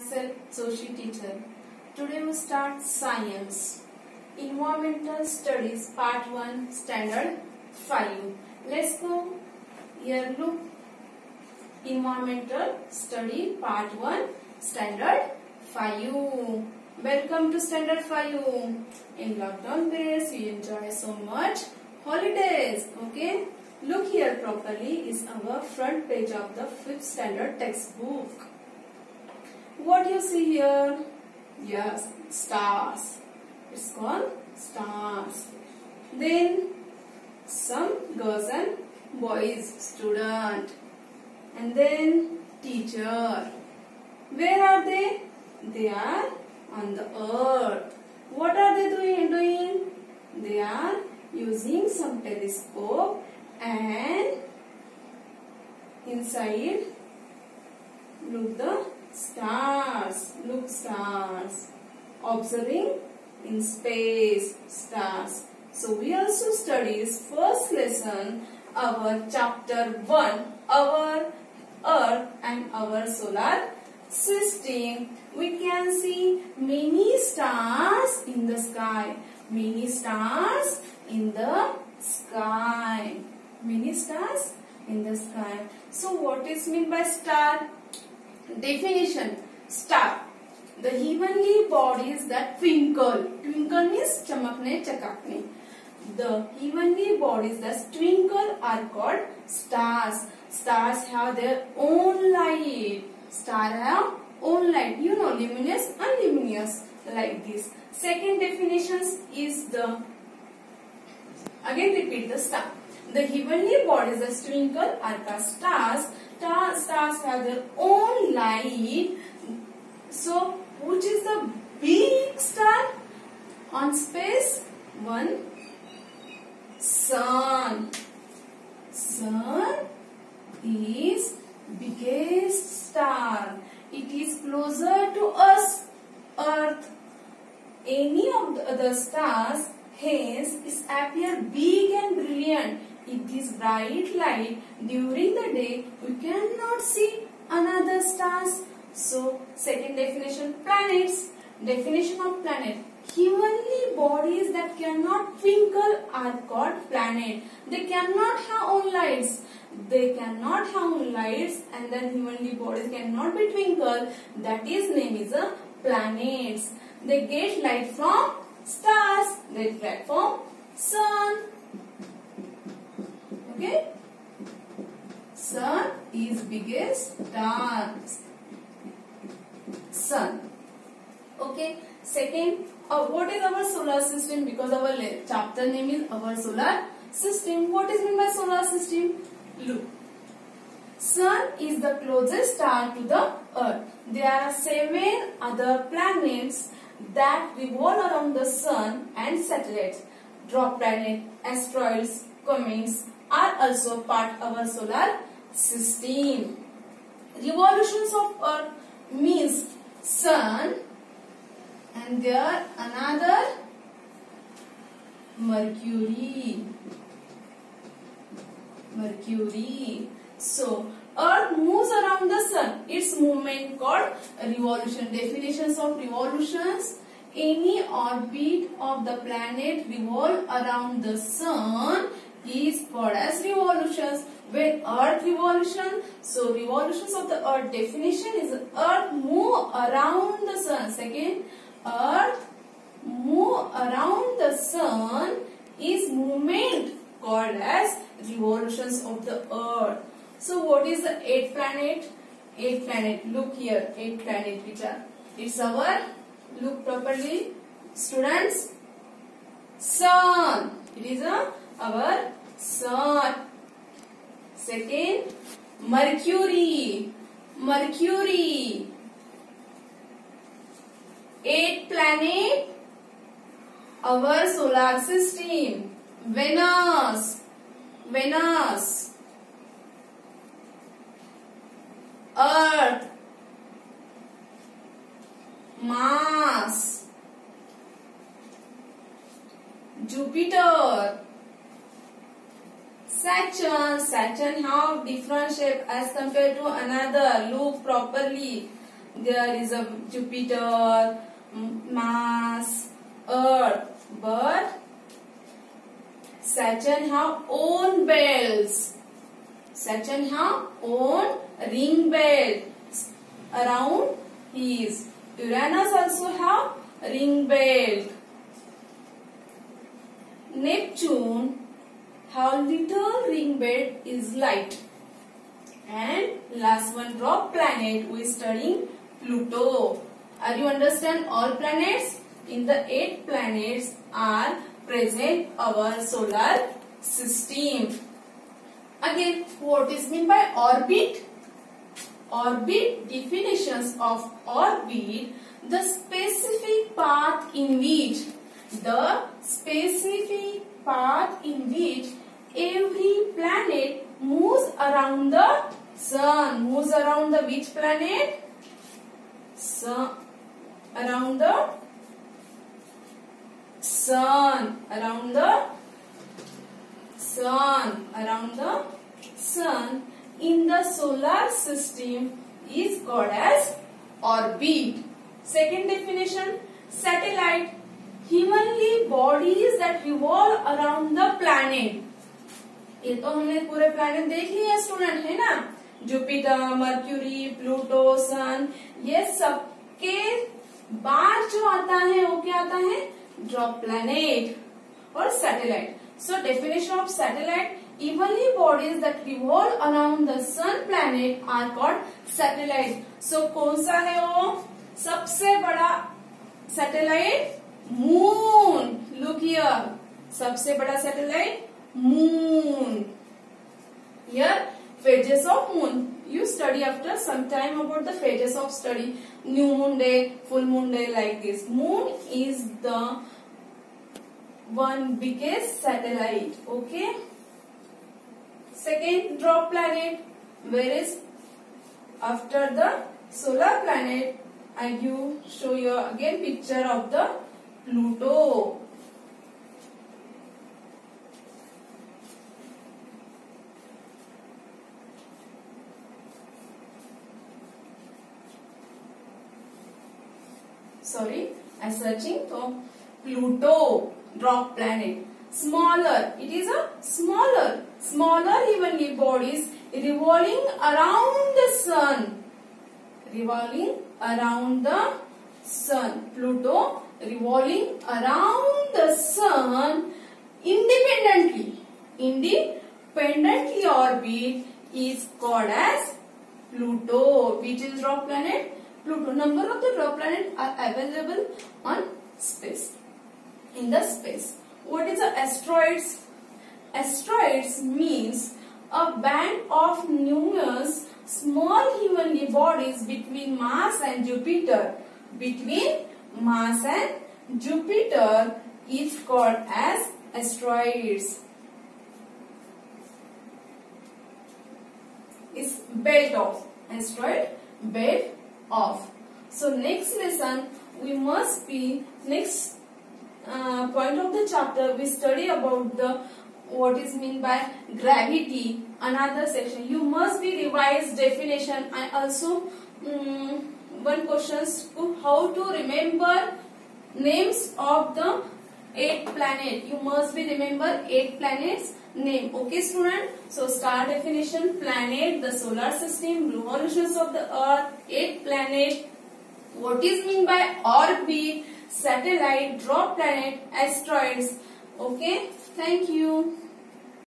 myself Joshi teacher. Today we start science. Environmental studies part 1 standard 5. Let's go. Here look. Environmental study part 1 standard 5. Welcome to standard 5. In lockdown periods you enjoy so much holidays. Okay. Look here properly is our front page of the 5th standard textbook. What you see here? Yes, stars. It's called stars. Then some girls and boys, student. And then teacher. Where are they? They are on the earth. What are they doing? They are using some telescope and inside look the stars. Look stars. Observing in space stars. So we also studies first lesson our chapter 1 our earth and our solar system. We can see many stars in the sky. Many stars in the sky. Many stars in the sky. So what is meant by star? Definition. Star. The heavenly bodies that twinkle. Twinkle means chamakne, chakakne. The heavenly bodies that twinkle are called stars. Stars have their own light. Stars have own light. You know, luminous, unluminous, like this. Second definition is the, again repeat the star. The heavenly bodies that twinkle are called stars. Stars have their own light. So, which is the big star on space? One, sun. Sun is biggest star. It is closer to us, Earth. Any of the other stars, hence, is appear big and brilliant. If this bright light during the day, we cannot see another stars. So, second definition, planets. Definition of planet. Heavenly bodies that cannot twinkle are called planet. They cannot have own lights. They cannot have own lights and then heavenly bodies cannot be twinkle. That is name is a planets. They get light from stars. They get light from sun. Okay. Sun is biggest star. Sun. Okay. Second, what is our solar system? Because our chapter name is our solar system. What is meant by solar system? Look. Sun is the closest star to the earth. There are 7 other planets that revolve around the sun and satellites. Dwarf planet, asteroids, comets are also part of our solar system. Revolutions of earth means sun and there another Mercury. So earth moves around the sun. Its movement called revolution. Definitions of revolutions. Any orbit of the planet revolve around the sun is called as revolutions. When earth revolution, so revolutions of the earth definition is earth move around the sun. Second, earth move around the sun is movement called as revolutions of the earth. So what is the 8th planet? 8th planet, look here, 8th planet which are, it's our, look properly students, sun. It is our sun. Second, Mercury. 8th planet, our solar system. Venus. Earth. Mars. Jupiter. Saturn have different shape as compared to another. Look properly. There is a Jupiter, Mars, Earth, but Saturn have own belts. Saturn have own ring belt around his. Uranus also have ring belt. Neptune have little ring belt is light. And last one, rock planet we studying Pluto. Are you understand all planets? In the 8 planets are present our solar system. Again, what is meant by orbit? Orbit, definitions of orbit, the specific path in which every planet moves around the sun. Moves around the which planet? Sun. Around the sun. Around the sun. Around the sun in the solar system is called as orbit. Second definition, satellite, heavenly bodies that revolve around the planet. ये तो हमने पूरे planet देख लिए student, है ना? Jupiter, mercury, Pluto, सन, ये सबके बाद जो आता है वो क्या आता है? ड्रॉप प्लैनेट और satellite. So definition of satellite, heavenly bodies that revolve around the sun planet are called satellite. So कौन सा है वो सबसे बड़ा सैटेलाइट? मून. लुक हियर, सबसे बड़ा satellite moon. Here phases of moon. You study after some time about the phases of study. New moon day, full moon day, like this. Moon is the one biggest satellite. Okay. Second, dwarf planet. Where is after the solar planet? I show you again picture of the Pluto. Sorry, I'm searching. So Pluto, dwarf planet. Smaller, it is a smaller heavenly bodies revolving around the sun. Revolving around the sun. Pluto revolving around the sun independently. Independently orbit is called as Pluto. Which is dwarf planet? Pluto. Number of the dwarf planets are available on space. In the space. What is the asteroids? Asteroids means a band of numerous small heavenly bodies between Mars and Jupiter. Between Mars and Jupiter is called as asteroids. Is belt of asteroid, belt of. So next lesson we must be next point of the chapter we study about the what is mean by gravity. Another section you must be revised definition and also one questions to how to remember names of the 8 planet. You must be remember 8 planets name. Okay student, so star definition, planet, the solar system, revolutions of the earth, 8 planet, what is mean by orbit, satellite, dwarf planet, asteroids. Okay, thank you.